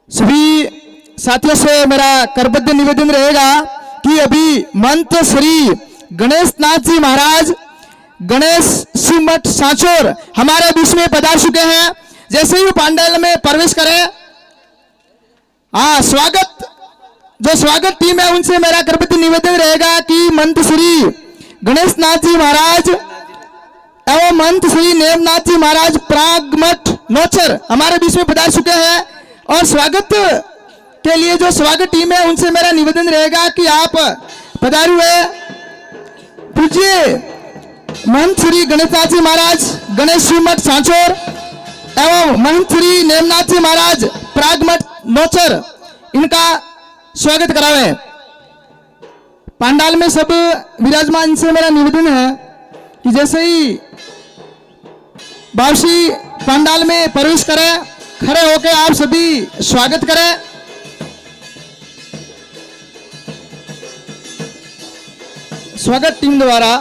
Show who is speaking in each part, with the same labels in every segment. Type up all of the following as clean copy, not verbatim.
Speaker 1: सभी साथियों से मेरा करबद्ध निवेदन रहेगा कि अभी मंत्र श्री गणेश नाथ जी महाराज गणेश शिव मठ सांचौर हमारे बीच में पधार चुके हैं। जैसे ही पांडाल में प्रवेश करें, जो स्वागत टीम है उनसे मेरा करबद्ध निवेदन रहेगा कि मंत्र श्री गणेश नाथ जी महाराज एवं मंत्र श्री नेमनाथ जी महाराज प्राग मठ नौचर हमारे बीच में पधार चुके हैं। और स्वागत के लिए जो स्वागत टीम है उनसे मेरा निवेदन रहेगा कि आप पधारे हुए पूज्य महंत श्री गणेशनाथ जी महाराज गणेश शिव मठ सांचौर एवं महंत श्री नेमनाथ जी महाराज प्राग मठ नौचर इनका स्वागत करावे। पांडाल में सब विराजमान से मेरा निवेदन है कि जैसे ही बावशी पांडाल में प्रवेश करें, खड़े होकर आप सभी स्वागत करें। स्वागत टीम द्वारा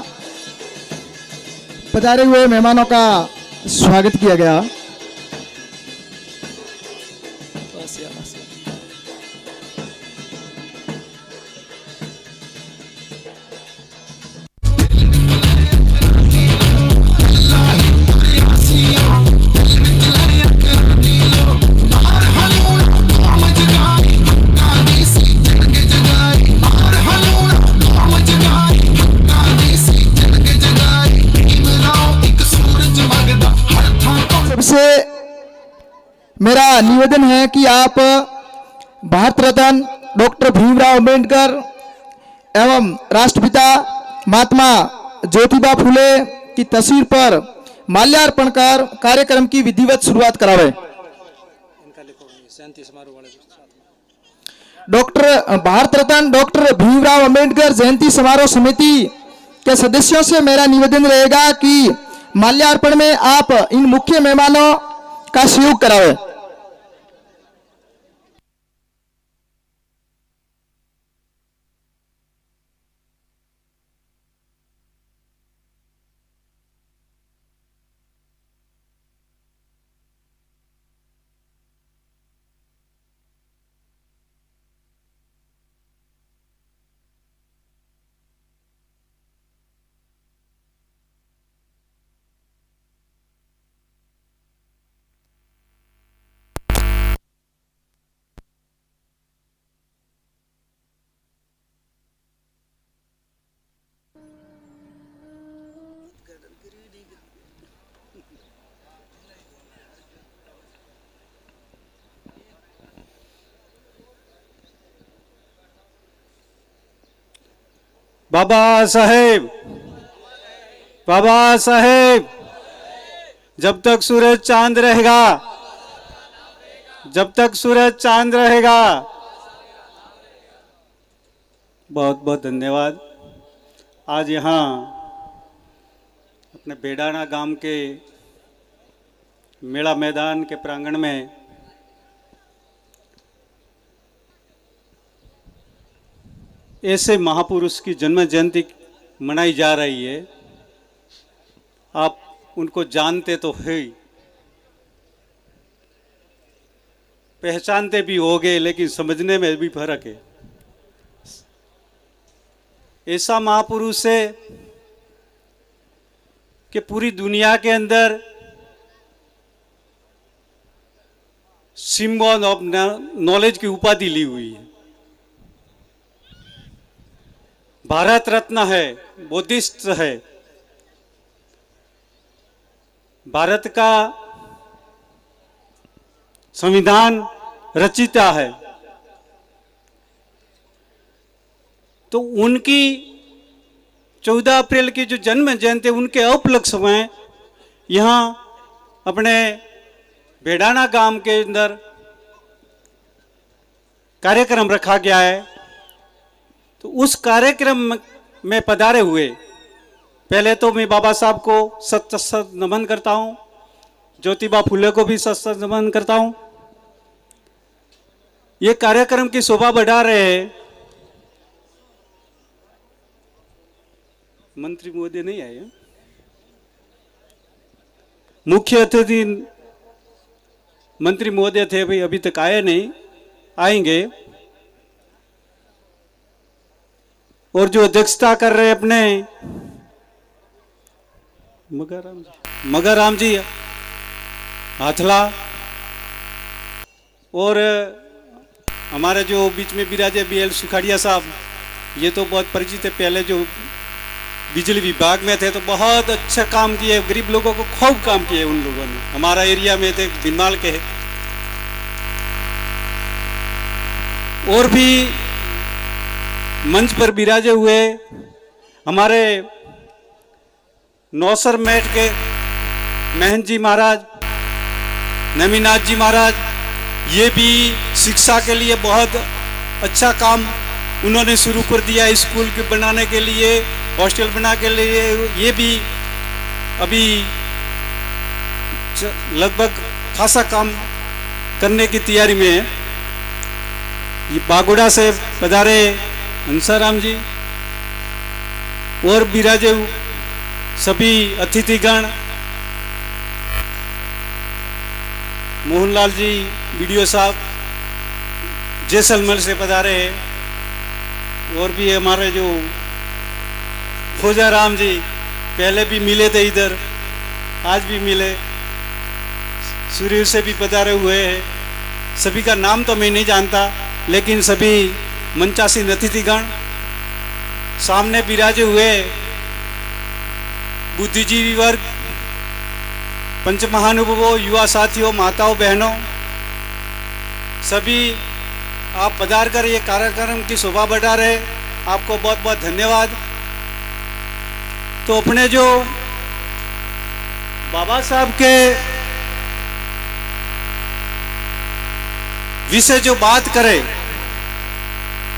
Speaker 1: पधारे हुए मेहमानों का स्वागत किया गया। मेरा निवेदन है कि आप भारत रत्न डॉक्टर भीमराव अंबेडकर एवं राष्ट्रपिता महात्मा ज्योतिबा फूले की तस्वीर पर माल्यार्पण कर कार्यक्रम की विधिवत शुरुआत करावे। भारत रत्न डॉक्टर भीमराव अंबेडकर जयंती समारोह समिति के सदस्यों से मेरा निवेदन रहेगा कि माल्यार्पण में आप इन मुख्य मेहमानों का सहयोग करावे।
Speaker 2: बाबा साहेब, जब तक सूरज चांद रहेगा, जब तक सूरज चांद रहेगा। बहुत बहुत धन्यवाद। आज यहाँ अपने बेडाना गांव के मेला मैदान के प्रांगण में ऐसे महापुरुष की जन्म जयंती मनाई जा रही है। आप उनको जानते तो है ही, पहचानते भी होंगे, लेकिन समझने में भी फर्क है। ऐसा महापुरुष है कि पूरी दुनिया के अंदर सिंबल ऑफ नॉलेज की उपाधि ली हुई है। भारत रत्न है, बुद्धिस्ट है, भारत का संविधान रचिता है। तो उनकी 14 अप्रैल की जो जन्म जयंती, उनके उपलक्ष्य में यहाँ अपने बेडाना गांव के अंदर कार्यक्रम रखा गया है। तो उस कार्यक्रम में पधारे हुए, पहले तो मैं बाबा साहब को सत नमन करता हूँ, ज्योतिबा फूले को भी सत नमन करता हूँ। ये कार्यक्रम की शोभा बढ़ा रहे हैं। मंत्री महोदय नहीं आए, मुख्य अतिथि मंत्री महोदय थे, भाई अभी तक आए नहीं। आएंगे और जो अध्यक्षता कर रहे अपने मगाराम जी हाथला, और हमारे जो बीच में विराजे BL सुखाड़िया साहब, ये तो बहुत परिचित है, पहले जो बिजली विभाग में थे तो बहुत अच्छा काम किए, गरीब लोगों को खूब काम किए उन लोगों ने। हमारा एरिया में थे, भिनमाल के। और भी मंच पर विराजे हुए हमारे नौसर मेट के महंत जी महाराज, नमीनाथ जी महाराज, ये भी शिक्षा के लिए बहुत अच्छा काम उन्होंने शुरू कर दिया, स्कूल के बनाने के लिए, हॉस्टल बना के लिए। ये भी अभी लगभग खासा काम करने की तैयारी में है। ये बागोड़ा से पधारे हंसाराम जी और विराजे सभी अतिथिगण, मोहनलाल जी वीडियो साहब जैसलमेर से पधारे हैं, और भी हमारे जो खोजाराम जी पहले भी मिले थे इधर, आज भी मिले, सूर्य से भी पधारे हुए हैं। सभी का नाम तो मैं नहीं जानता, लेकिन सभी मंचासीन अतिथिगण, सामने विराजे हुए बुद्धिजीवी वर्ग, पंच महानुभावों, युवा साथियों, माताओं बहनों, सभी आप पधार कर ये कार्यक्रम की शोभा बढ़ा रहे, आपको बहुत बहुत धन्यवाद। तो अपने जो बाबा साहब के विषय जो बात करें,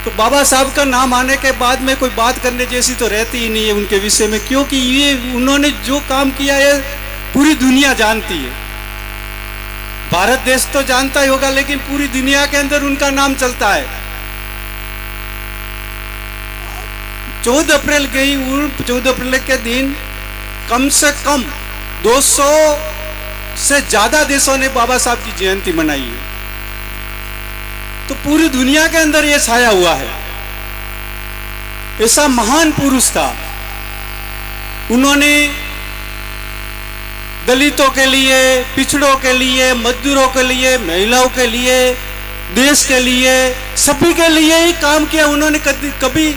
Speaker 2: तो बाबा साहब का नाम आने के बाद में कोई बात करने जैसी तो रहती ही नहीं है उनके विषय में, क्योंकि ये उन्होंने जो काम किया है पूरी दुनिया जानती है। भारत देश तो जानता ही होगा, लेकिन पूरी दुनिया के अंदर उनका नाम चलता है। 14 अप्रैल गई, 14 अप्रैल के दिन कम से कम 200 से ज्यादा देशों ने बाबा साहब की जयंती मनाई है। तो पूरी दुनिया के अंदर यह छाया हुआ है। ऐसा महान पुरुष था। उन्होंने दलितों के लिए, पिछड़ों के लिए, मजदूरों के लिए, महिलाओं के लिए, देश के लिए, सभी के लिए ही काम किया। उन्होंने कभी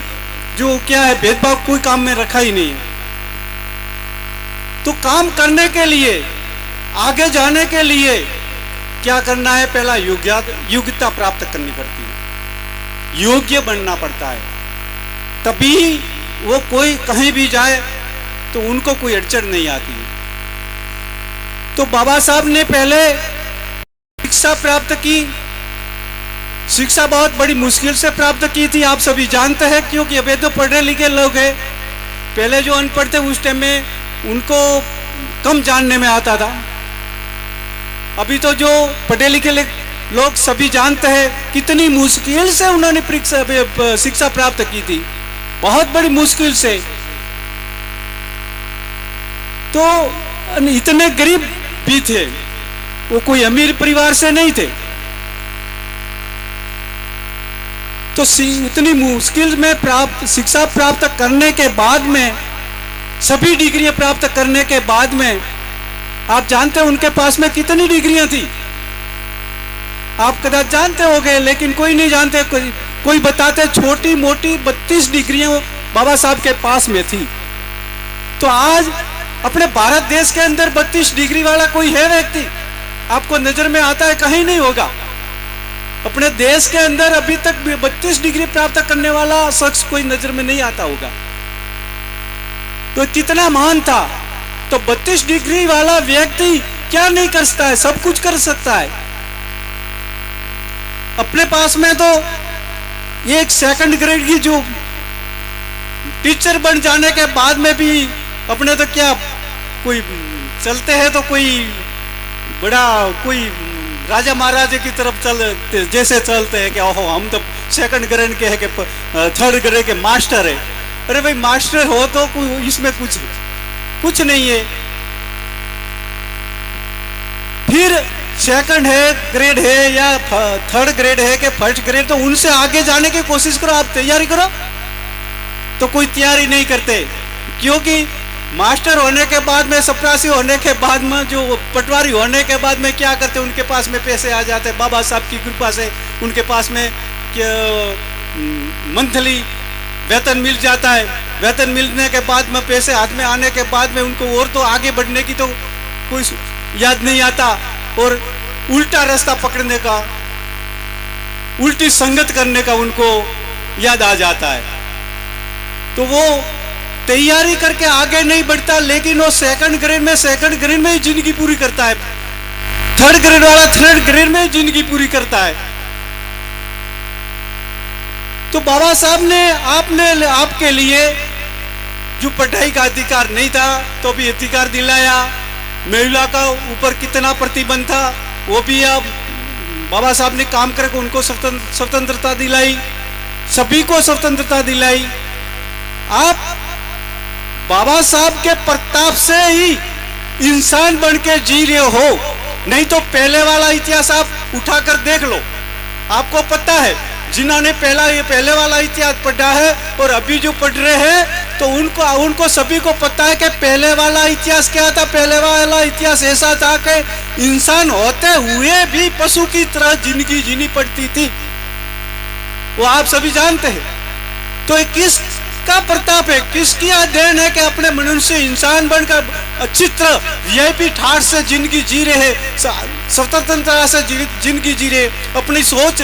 Speaker 2: जो क्या है भेदभाव कोई काम में रखा ही नहीं है। तो काम करने के लिए, आगे जाने के लिए क्या करना है? पहला योग्यता प्राप्त करनी पड़ती है, योग्य बनना पड़ता है, तभी वो कोई कहीं भी जाए तो उनको कोई अड़चन नहीं आती है। तो बाबा साहब ने पहले शिक्षा प्राप्त की। शिक्षा बहुत बड़ी मुश्किल से प्राप्त की थी, आप सभी जानते हैं, क्योंकि अभी तो पढ़े लिखे लोग हैं। पहले जो अनपढ़ थे उस टाइम में उनको कम जानने में आता था। अभी तो जो पढ़े लिखे लोग सभी जानते हैं कितनी मुश्किल से उन्होंने शिक्षा प्राप्त की थी, बहुत बड़ी मुश्किल से। तो इतने गरीब भी थे, वो कोई अमीर परिवार से नहीं थे। तो इतनी मुश्किल में शिक्षा प्राप्त करने के बाद में, सभी डिग्रियां प्राप्त करने के बाद में, आप जानते हैं उनके पास में कितनी डिग्रियां थी? आप कदाच जानते होंगे, लेकिन कोई नहीं जानते। कोई बताते छोटी मोटी 32 डिग्रियां बाबा साहब के पास में थी। तो आज अपने भारत देश के अंदर 32 डिग्री वाला कोई है व्यक्ति? आपको नजर में आता है? कहीं नहीं होगा। अपने देश के अंदर अभी तक 32 डिग्री प्राप्त करने वाला शख्स कोई नजर में नहीं आता होगा। तो कितना महान था। तो 32 डिग्री वाला व्यक्ति क्या नहीं कर सकता है? सब कुछ कर सकता है। अपने पास में तो एक सेकंड ग्रेड की जो टीचर बन जाने के बाद में भी अपने तो क्या कोई चलते हैं तो कोई बड़ा कोई राजा महाराजा की तरफ जैसे चलते हैं कि ओहो हम तो सेकंड ग्रेड के है कि थर्ड ग्रेड के मास्टर है। अरे भाई मास्टर हो तो इसमें कुछ नहीं है। फिर सेकंड है ग्रेड है या थर्ड ग्रेड है कि फर्स्ट ग्रेड, तो उनसे आगे जाने की कोशिश करो, आप तैयारी करो। तो कोई तैयारी नहीं करते, क्योंकि मास्टर होने के बाद में, चपरासी होने के बाद में, जो पटवारी होने के बाद में क्या करते, उनके पास में पैसे आ जाते, बाबा साहब की कृपा से उनके पास में मंथली वेतन मिल जाता है। वेतन मिलने के बाद में, पैसे हाथ में आने के बाद में उनको और तो आगे बढ़ने की तो कोई याद नहीं आता, और उल्टा रास्ता पकड़ने का, उल्टी संगत करने का उनको याद आ जाता है। तो वो तैयारी करके आगे नहीं बढ़ता, लेकिन वो सेकंड ग्रेड में ही जिंदगी पूरी करता है। थर्ड ग्रेड वाला थर्ड ग्रेड में ही जिंदगी पूरी करता है। तो बाबा साहब ने आपके लिए जो पढ़ाई का अधिकार नहीं था तो भी अधिकार दिलाया। महिला का ऊपर कितना प्रतिबंध था वो भी अब बाबा साहब ने काम करके उनको स्वतंत्रता दिलाई, सभी को स्वतंत्रता दिलाई। आप बाबा साहब के प्रताप से ही इंसान बन के जी रहे हो, नहीं तो पहले वाला इतिहास आप उठाकर देख लो, आपको पता है। जिन्होंने पहले वाला इतिहास पढ़ा है और अभी जो पढ़ रहे हैं, तो उनको सभी को पता है कि पहले वाला इतिहास क्या था। पहले वाला इतिहास ऐसा था कि इंसान होते हुए भी पशु की तरह जिंदगी जीनी पड़ती थी, वो आप सभी जानते हैं। तो किसका प्रताप है, किसकी देन है कि अपने मनुष्य इंसान बनकर अच्छी तरह वीआईपी ठाट से जिंदगी जी रहे हैं, स्वतंत्रता से जिंदगी जी रहे, अपनी सोच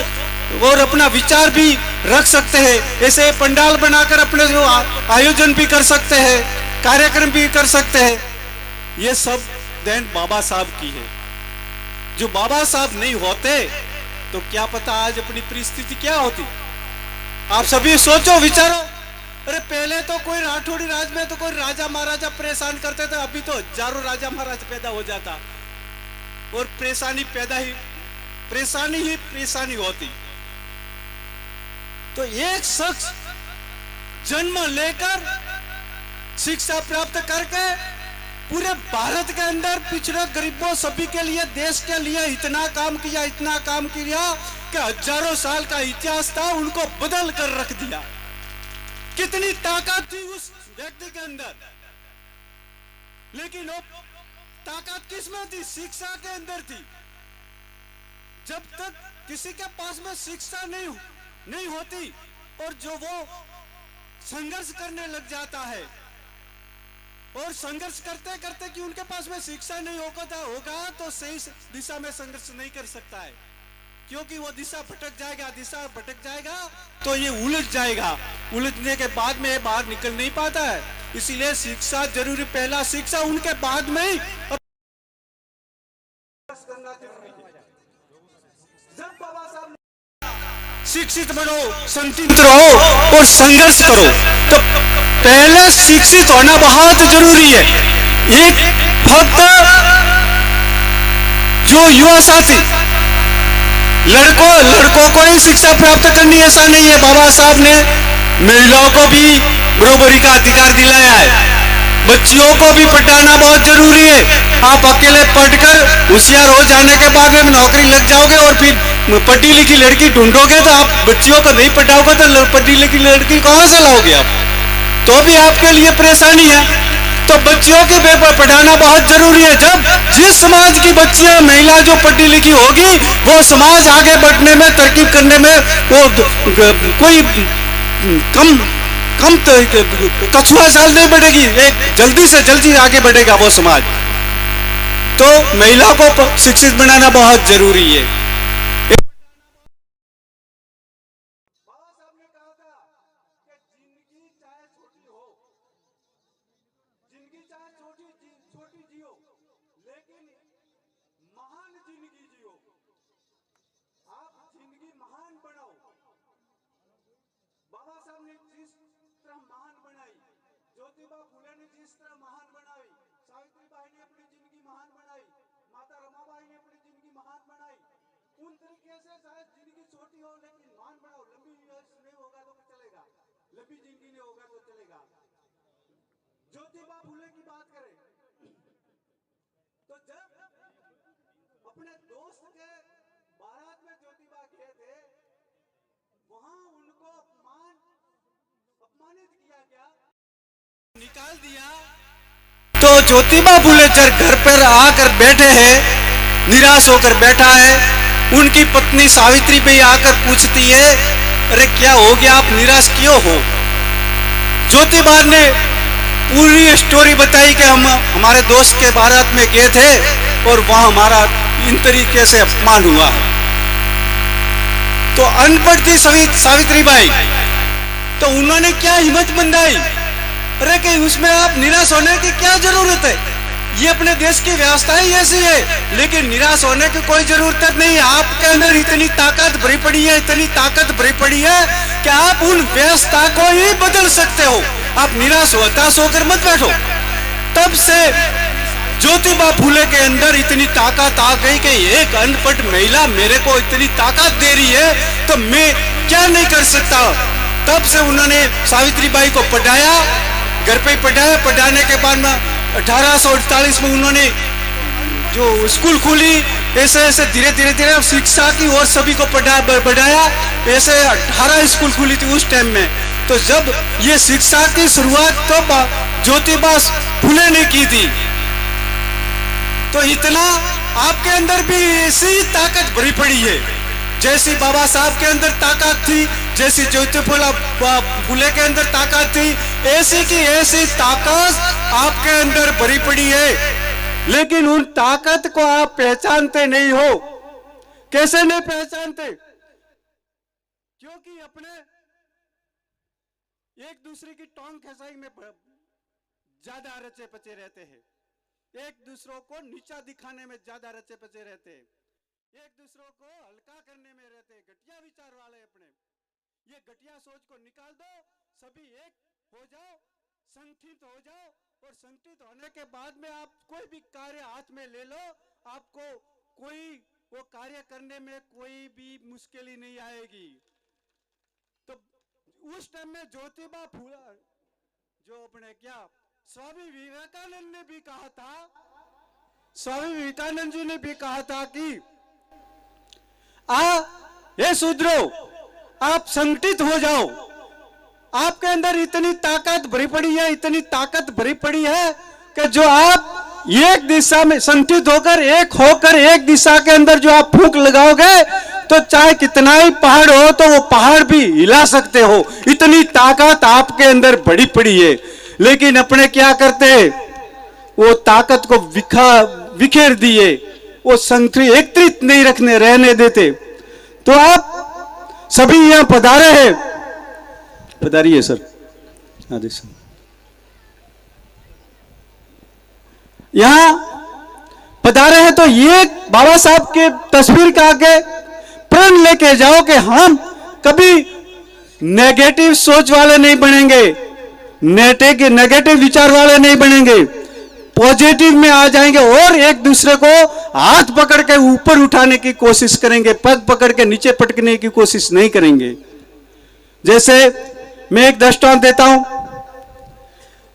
Speaker 2: और अपना विचार भी रख सकते हैं। ऐसे पंडाल बनाकर अपने जो आयोजन भी कर सकते हैं, कार्यक्रम भी कर सकते हैं। ये सब देन बाबा साहब की है। जो बाबा साहब नहीं होते तो क्या पता आज अपनी परिस्थिति क्या होती। आप सभी सोचो, विचारो। अरे पहले तो कोई राठौड़ी राज में तो कोई राजा महाराजा परेशान करते थे, अभी तो हजारों राजा महाराज पैदा हो जाता और परेशानी ही परेशानी होती। तो एक शख्स जन्म लेकर शिक्षा प्राप्त करके पूरे भारत के अंदर पिछड़े गरीबों सभी के लिए, देश के लिए इतना काम किया कि हजारों साल का इतिहास था उनको बदल कर रख दिया। कितनी ताकत थी उस व्यक्ति के अंदर, लेकिन वो ताकत किसमें थी? शिक्षा के अंदर थी। जब तक किसी के पास में शिक्षा नहीं होती और जो वो संघर्ष करने लग जाता है, और संघर्ष करते करते कि उनके पास में शिक्षा नहीं होगा तो सही दिशा में संघर्ष नहीं कर सकता है, क्योंकि वो दिशा भटक जाएगा तो ये उलझ जाएगा। उलझने के बाद में बाहर निकल नहीं पाता है। इसीलिए शिक्षा जरूरी, पहला शिक्षा, उनके बाद में ही शिक्षित बनो, संतुलित रहो और संघर्ष करो। तो पहले शिक्षित होना बहुत जरूरी है। एक फक्त जो युवा साथी लड़कों को ही शिक्षा प्राप्त करनी, ऐसा नहीं है। बाबा साहब ने महिलाओं को भी बराबरी का अधिकार दिलाया है। बच्चियों को भी पढ़ाना बहुत जरूरी है। आप अकेले पढ़कर होशियार हो जाने के बाद में नौकरी लग जाओगे और फिर पढ़ी लिखी लड़की ढूंढोगे तो आप बच्चियों को नहीं पढ़ाओगे तो पढ़ी लिखी लड़की कहां से लाओगे आप? तो भी आपके लिए परेशानी है। तो बच्चियों के पढ़ाना बहुत जरूरी है। जब जिस समाज की बच्चियां, महिला जो पढ़ी लिखी होगी, वो समाज आगे बढ़ने में, तरक्की करने में वो कोई कम कछुआ चाल नहीं बढ़ेगी, एक जल्दी से जल्दी आगे बढ़ेगा वो समाज। तो महिला को शिक्षित बनाना बहुत जरूरी है।
Speaker 3: ज्योतिबा फुले ने जिस तरह महान बनाई, सावित्रीबाई ने अपनी जिंदगी महान बनाई, माता रमाबाई ने अपनी जिंदगी महान बनाई, उन तरीके से शायद जिंदगी छोटी हो लेकिन महान बनाओ। लंबी नहीं होगा तो चलेगा, लंबी जिंदगी नहीं होगा तो चलेगा। ज्योतिबा फुले की बात करें तो जब अपने दोस्त के बारात में ज्योतिबा गए थे, वहां उनको अपमानित किया गया,
Speaker 2: निकाल दिया। तो ज्योतिबा फुले जब घर पर आकर बैठे हैं, निराश होकर बैठा है, उनकी पत्नी सावित्री भी आकर पूछती है, अरे क्या हो गया, आप निराश क्यों हो? ज्योतिबा ने पूरी स्टोरी बताई कि हम हमारे दोस्त के बारात में गए थे और वहां हमारा इन तरीके से अपमान हुआ। तो अनपढ़ थी सावित्री बाई, तो उन्होंने क्या हिम्मत बंधाई, अरे कि उसमें आप निराश होने की क्या जरूरत है, ये अपने देश की व्यवस्था ही ऐसी है, लेकिन निराश होने की कोई जरूरत नहीं है। आपके अंदर इतनी ताकत भरी पड़ी है, इतनी ताकत भरी पड़ी है कि आप उन व्यवस्था को ही बदल सकते हो। आप निराश हताश होकर मत बैठो। तब से ज्योतिबा फुले के अंदर इतनी ताकत आ गई कि एक अनपढ़ महिला मेरे को इतनी ताकत दे रही है, तो मैं क्या नहीं कर सकता। तब से उन्होंने सावित्री बाई को पढ़ाया, घर पे पढ़ाया। पढ़ाने के बाद में 1848 में उन्होंने जो स्कूल खोली, ऐसे ऐसे धीरे धीरे धीरे शिक्षा की और सभी को बढ़ाया। ऐसे 18 स्कूल खुली थी उस टाइम में। तो जब ये शिक्षा की शुरुआत तो ज्योतिबा फुले ने की थी, तो इतना आपके अंदर भी ऐसी ताकत भरी पड़ी है, जैसी बाबा साहब के अंदर ताकत थी, जैसी ज्योतिबा फुले के अंदर ताकत थी, ऐसी की ऐसी ताकत आपके अंदर भरी पड़ी है। लेकिन उन ताकत को आप पहचानते नहीं हो। कैसे नहीं पहचानते? क्योंकि अपने एक दूसरे की टोंग खसाई में ज्यादा रचे पचे रहते हैं, एक दूसरों को नीचा दिखाने में ज्यादा रचे पचे रहते हैं, एक दूसरों को हल्का करने में रहते हैं, घटिया विचार वाले अपने। ये घटिया सोच को निकाल दो, सभी एक हो जाओ, संगठित हो जाओ, और संगठित होने के बाद में आप कोई भी कार्य हाथ में ले लो, आपको कोई वो कार्य करने में कोई भी मुश्किल नहीं आएगी। तो उस टाइम में ज्योतिबा फुले, जो अपने क्या स्वामी विवेकानंद ने भी कहा था, स्वामी विवेकानंद जी ने भी कहा था कि ये शूद्रो, आप संगठित हो जाओ। आपके अंदर इतनी ताकत भरी पड़ी है, इतनी ताकत भरी पड़ी है कि जो आप एक दिशा में संगठित होकर एक दिशा के अंदर जो आप फूंक लगाओगे, तो चाहे कितना ही पहाड़ हो तो वो पहाड़ भी हिला सकते हो। इतनी ताकत आपके अंदर भरी पड़ी है। लेकिन अपने क्या करते, वो ताकत को विखेर दिए, वो संगठित एकत्रित नहीं रहने देते। तो आप सभी यहां पधारे हैं, पधारिए सर, आदेश। यहां पधारे हैं तो ये बाबा साहब के तस्वीर के आगे प्रण लेके जाओ कि हम कभी नेगेटिव सोच वाले नहीं बनेंगे, नेगेटिव विचार वाले नहीं बनेंगे, पॉजिटिव में आ जाएंगे और एक दूसरे को हाथ पकड़ के ऊपर उठाने की कोशिश करेंगे, पग पकड़ के नीचे पटकने की कोशिश नहीं करेंगे। जैसे मैं एक दृष्टांत देता हूं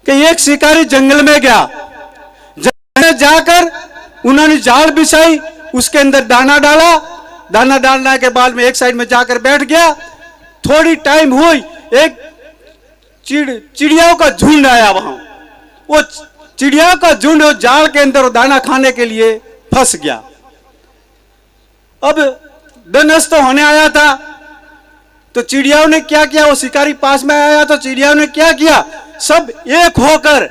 Speaker 2: कि एक शिकारी जंगल में गया, जंगल में जाकर उन्होंने जाल बिछाई, उसके अंदर दाना डाला, दाना डालने के बाद में एक साइड में जाकर बैठ गया। थोड़ी टाइम हुई, एक चिड़ियाओं का झुंड आया वहां। वो चिड़ियाओं का झुंड जाल के अंदर दाना खाने के लिए फंस गया। अब नष्ट तो होने आया था, तो चिड़ियाओं ने क्या किया, वो शिकारी पास में आया तो चिड़ियाओं ने क्या किया, सब एक होकर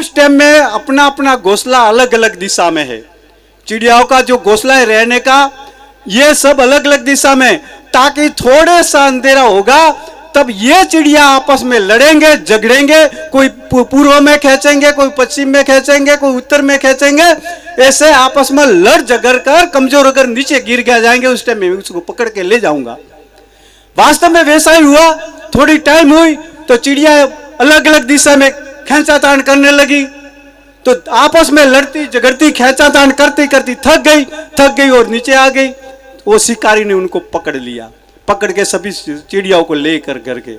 Speaker 2: उस टाइम में अपना अपना घोंसला अलग अलग दिशा में है। चिड़ियाओं का जो घोंसला है रहने का, ये सब अलग अलग दिशा में, ताकि थोड़े सा अंधेरा होगा तब ये चिड़िया आपस में लड़ेंगे, झगड़ेंगे, कोई पूर्व में खींचेंगे, कोई पश्चिम में खींचेंगे, कोई उत्तर में खींचेंगे, ऐसे आपस में लड़ झगड़ कर कमजोर होकर नीचे गिर गया जाएंगे। उस टाइम में उसको पकड़ के ले जाऊंगा। वास्तव में वैसा ही हुआ। थोड़ी टाइम हुई तो चिड़िया अलग अलग दिशा में खींचातान करने लगी, तो आपस में लड़ती झगड़ती खींचातान करती करती थक गई और नीचे आ गई। वो शिकारी ने उनको पकड़ लिया, पकड़ के सभी चिड़ियाओं को लेकर करके।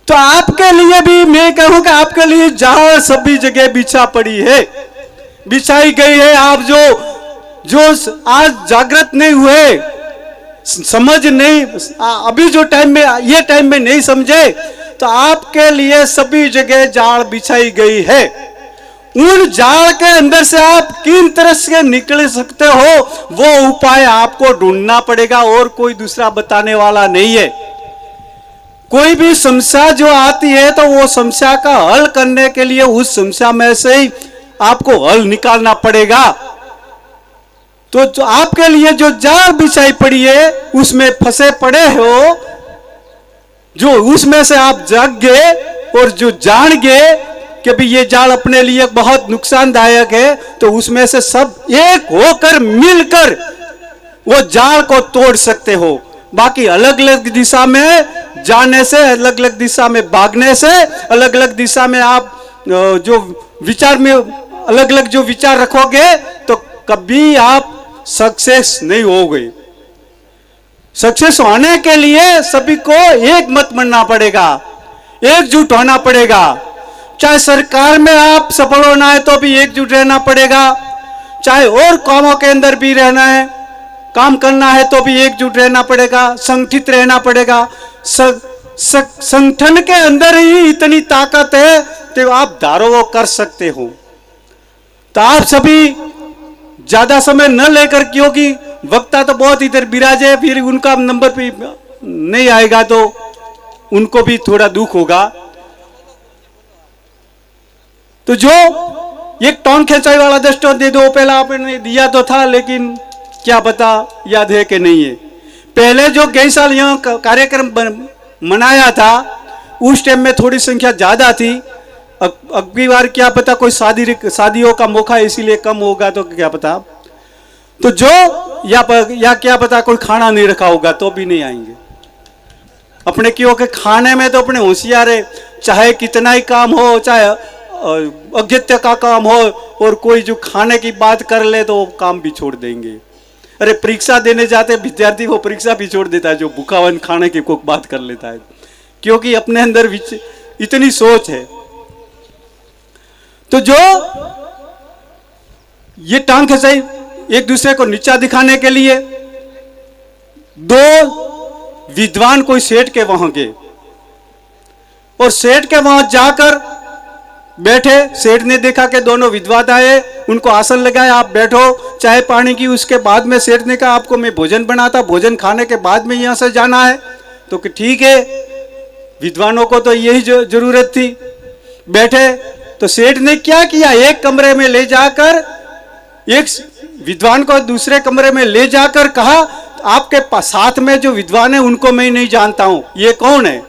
Speaker 2: तो आपके लिए भी मैं कहूंगा, आपके लिए जाल सभी जगह बिछा पड़ी है, बिछाई गई है। आप जो आज जागृत नहीं हुए, समझ नहीं, अभी जो टाइम में, ये टाइम में नहीं समझे, तो आपके लिए सभी जगह जाल बिछाई गई है। उन जाल के अंदर से आप किन तरह से निकल सकते हो, वो उपाय आपको ढूंढना पड़ेगा, और कोई दूसरा बताने वाला नहीं है। कोई भी समस्या जो आती है तो वो समस्या का हल करने के लिए उस समस्या में से ही आपको हल निकालना पड़ेगा। तो जो आपके लिए जो जाल बिछाई पड़ी है, उसमें फंसे पड़े हो, जो उसमें से आप जाग गए और जो जान गए कि भी ये जाल अपने लिए बहुत नुकसानदायक है, तो उसमें से सब एक होकर मिलकर वो जाल को तोड़ सकते हो। बाकी अलग अलग दिशा में जाने से, अलग अलग दिशा में भागने से, अलग अलग दिशा में आप जो विचार में अलग अलग जो विचार रखोगे, तो कभी आप सक्सेस नहीं होगे। सक्सेस होने के लिए सभी को एक मत बनना पड़ेगा, एकजुट होना पड़ेगा। चाहे सरकार में आप सफल होना है तो भी एकजुट रहना पड़ेगा, चाहे और कामों के अंदर भी रहना है, काम करना है तो भी एकजुट रहना पड़ेगा, संगठित रहना पड़ेगा। संगठन के अंदर ही इतनी ताकत है कि आप धारो कर सकते हो। तो आप सभी ज्यादा समय न लेकर, क्योंकि वक्ता तो बहुत इधर विराजे, फिर उनका नंबर भी नहीं आएगा तो उनको भी थोड़ा दुख होगा। तो जो एक टॉन खिंचाई वाला दृष्टांत दे दो, पहला आपने दिया तो था, लेकिन क्या पता याद है कि नहीं है। पहले जो कई साल यहाँ कार्यक्रम मनाया था, उस टाइम में थोड़ी संख्या ज्यादा थी। अगली बार क्या पता कोई शादियों का मौका इसीलिए कम होगा, तो क्या पता। तो जो या क्या पता कोई खाना नहीं रखा होगा तो भी नहीं आएंगे अपने, क्योंकि खाने में तो अपने होशियार है, चाहे कितना ही काम हो, चाहे अगत्य का काम हो, और कोई जो खाने की बात कर ले तो वो काम भी छोड़ देंगे। अरे परीक्षा देने जाते विद्यार्थी वो परीक्षा भी छोड़ देता है जो भूखावन खाने की कोई बात कर लेता है, क्योंकि अपने अंदर इतनी सोच है। तो जो ये टांग खिंचाई एक दूसरे को नीचा दिखाने के लिए, दो विद्वान कोई सेठ के वहां गए और सेठ के वहां जाकर बैठे। सेठ ने देखा कि दोनों विद्वान आए, उनको आसन लगाया, आप बैठो, चाय पानी की। उसके बाद में सेठ ने कहा आपको मैं भोजन बनाता, भोजन खाने के बाद में यहां से जाना है। तो कि ठीक है, विद्वानों को तो यही जरूरत थी। बैठे तो सेठ ने क्या किया, एक कमरे में ले जाकर एक विद्वान को दूसरे कमरे में ले जाकर कहा आपके साथ में जो विद्वान है उनको मैं नहीं जानता हूं, ये कौन है?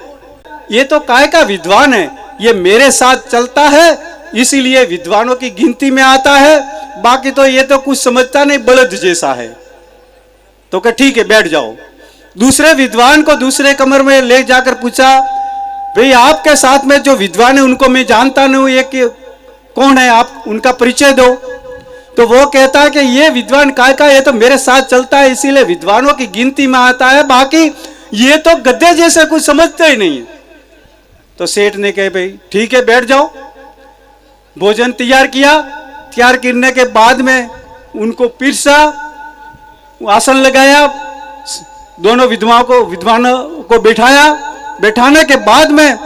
Speaker 2: ये तो काय का विद्वान है, ये मेरे साथ चलता है इसीलिए विद्वानों की गिनती में आता है, बाकी तो ये तो कुछ समझता नहीं, बलद जैसा है। तो कहा ठीक है बैठ जाओ। दूसरे विद्वान को दूसरे कमरे में ले जाकर पूछा भाई आपके साथ में जो विद्वान है उनको मैं जानता नहीं हूं, ये कौन है, आप उनका परिचय दो। तो वो कहता है कि ये विद्वान काय का, ये तो मेरे साथ चलता है इसीलिए विद्वानों की गिनती में आता है, बाकी ये तो गद्दे जैसे कुछ समझते ही नहीं है। तो सेठ ने कहे भाई ठीक है बैठ जाओ। भोजन तैयार किया, तैयार करने के बाद में उनको पिरसा, आसन लगाया, दोनों विद्वानों को बैठाया। बैठाने के बाद में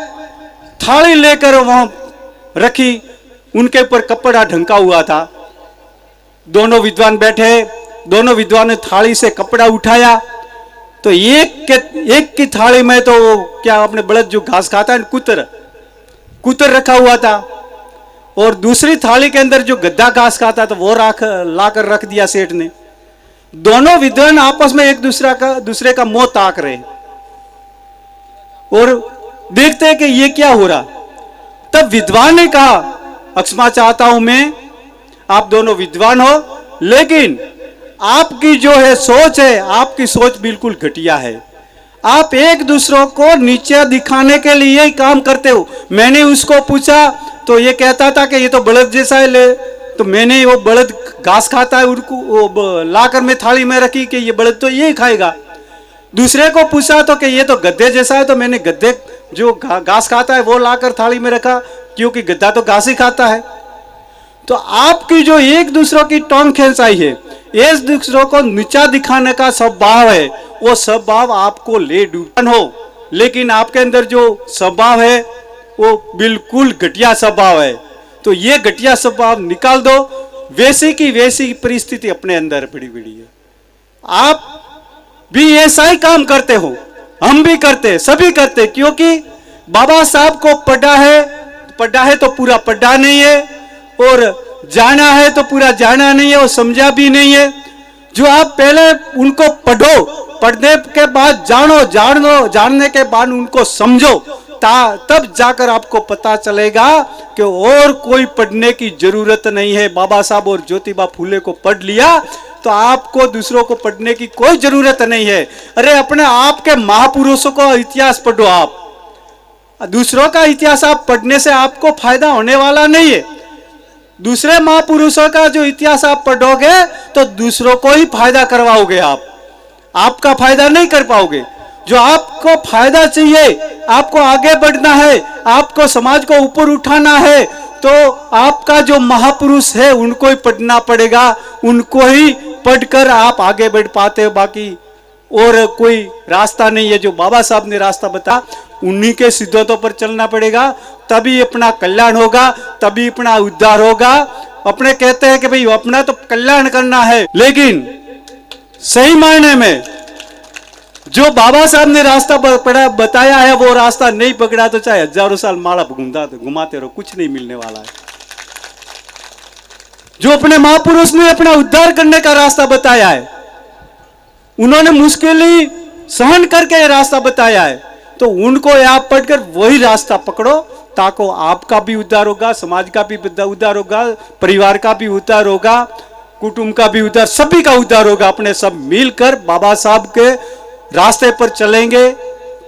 Speaker 2: थाली लेकर वहां रखी, उनके ऊपर कपड़ा ढंका हुआ था। दोनों विद्वान बैठे, दोनों विद्वान ने थाली से कपड़ा उठाया तो एक की थाली में तो क्या अपने बलद जो घास खाता है कुतर रखा हुआ था, और दूसरी थाली के अंदर जो गद्दा घास खाता था वो लाकर रख दिया सेठ ने। दोनों विद्वान आपस में एक दूसरे का मुंह ताक रहे और देखते हैं कि ये क्या हो रहा। तब विद्वान ने कहा, क्षमा चाहता हूं मैं, आप दोनों विद्वान हो, लेकिन आपकी जो है सोच है, आपकी सोच बिल्कुल घटिया है। आप एक दूसरों को नीचे दिखाने के लिए ही काम करते हो। मैंने उसको पूछा तो ये कहता था कि ये तो बलद जैसा है, ले तो मैंने वो बलद घास खाता है, उनको लाकर मैं थाली में रखी कि ये बलद तो यही खाएगा। दूसरे को पूछा तो कि ये तो गद्दे जैसा है, तो मैंने गद्दे जो घास खाता है वो लाकर थाली में रखा, क्योंकि गद्दा तो घास ही खाता है। तो आपकी जो एक दूसरों की टोंग खिंचाई है, एक दूसरों को नीचा दिखाने का स्वभाव है, वो स्वभाव आपको ले डूबन हो, लेकिन आपके अंदर जो स्वभाव है वो बिल्कुल घटिया स्वभाव है। तो ये घटिया स्वभाव निकाल दो। वैसी की वैसी परिस्थिति अपने अंदर पड़ी है। आप भी ऐसा ही काम करते हो, हम भी करते, सभी करते, क्योंकि बाबा साहब को पढ़ा है तो पूरा पढ़ा नहीं है, और जाना है तो पूरा जाना नहीं है, और समझा भी नहीं है। जो आप पहले उनको पढ़ो, पढ़ने के बाद जानने के बाद उनको समझो, तब जाकर आपको पता चलेगा कि और कोई पढ़ने की जरूरत नहीं है। बाबा साहब और ज्योतिबा फूले को पढ़ लिया तो आपको दूसरों को पढ़ने की कोई जरूरत नहीं है। अरे अपने आप के महापुरुषों का इतिहास पढ़ो। आप दूसरों का इतिहास आप पढ़ने से आपको फायदा होने वाला नहीं है। दूसरे महापुरुषों का जो इतिहास आप पढ़ोगे तो दूसरों को ही फायदा करवाओगे, आपका फायदा नहीं कर पाओगे। जो आपको फायदा चाहिए, आपको आगे बढ़ना है, आपको समाज को ऊपर उठाना है, तो आपका जो महापुरुष है उनको ही पढ़ना पड़ेगा, उनको ही पढ़कर आप आगे बढ़ पाते हो। बाकी और कोई रास्ता नहीं है। जो बाबा साहब ने रास्ता बताया उन्हीं के सिद्धांतों पर चलना पड़ेगा, तभी अपना कल्याण होगा, तभी अपना उद्धार होगा। अपने कहते हैं कि भाई अपना तो कल्याण करना है, लेकिन सही मायने में जो बाबा साहब ने रास्ता बताया है वो रास्ता नहीं पकड़ा तो चाहे हजारों साल माला घुमाते रहो, कुछ नहीं मिलने वाला है। जो अपने महापुरुष ने अपना उद्धार करने का रास्ता बताया है, उन्होंने मुश्किलें सहन करके रास्ता बताया है, तो उनको आप पढ़कर वही रास्ता पकड़ो, ताकि आपका भी उद्धार होगा, समाज का भी उद्धार होगा, परिवार का भी उद्धार होगा, कुटुंब का भी उद्धार, सभी का उद्धार होगा। अपने सब मिलकर बाबा साहब के रास्ते पर चलेंगे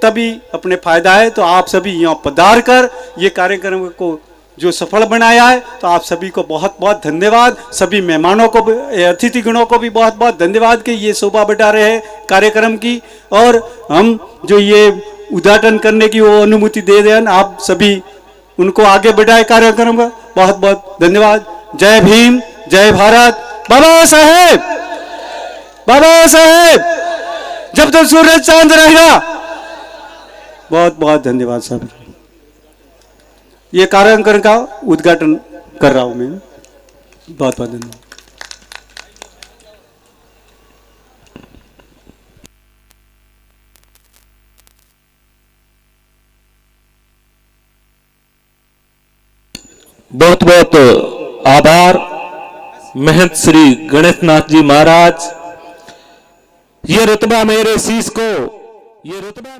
Speaker 2: तभी अपने फायदा है। तो आप सभी यहाँ पधार कर ये कार्यक्रम को जो सफल बनाया है, तो आप सभी को बहुत बहुत धन्यवाद। सभी मेहमानों को, अतिथि गणों को भी बहुत बहुत धन्यवाद कि ये शोभा बढ़ा रहे हैं कार्यक्रम की, और हम जो ये उद्घाटन करने की वो अनुमति दे दें, आप सभी उनको आगे बढ़ाए कार्यक्रम का। बहुत बहुत धन्यवाद। जय भीम, जय भारत। बाबा साहेब, बाबा साहेब, जब तक सूरज चांद रहेगा। बहुत बहुत धन्यवाद साहब। ये कार्यक्रम का उद्घाटन कर रहा हूं मैं। बहुत बहुत धन्यवाद।
Speaker 4: बहुत बहुत आभार महंत श्री गणेशनाथ जी महाराज। ये रुतबा मेरे शीश को, ये रुतबा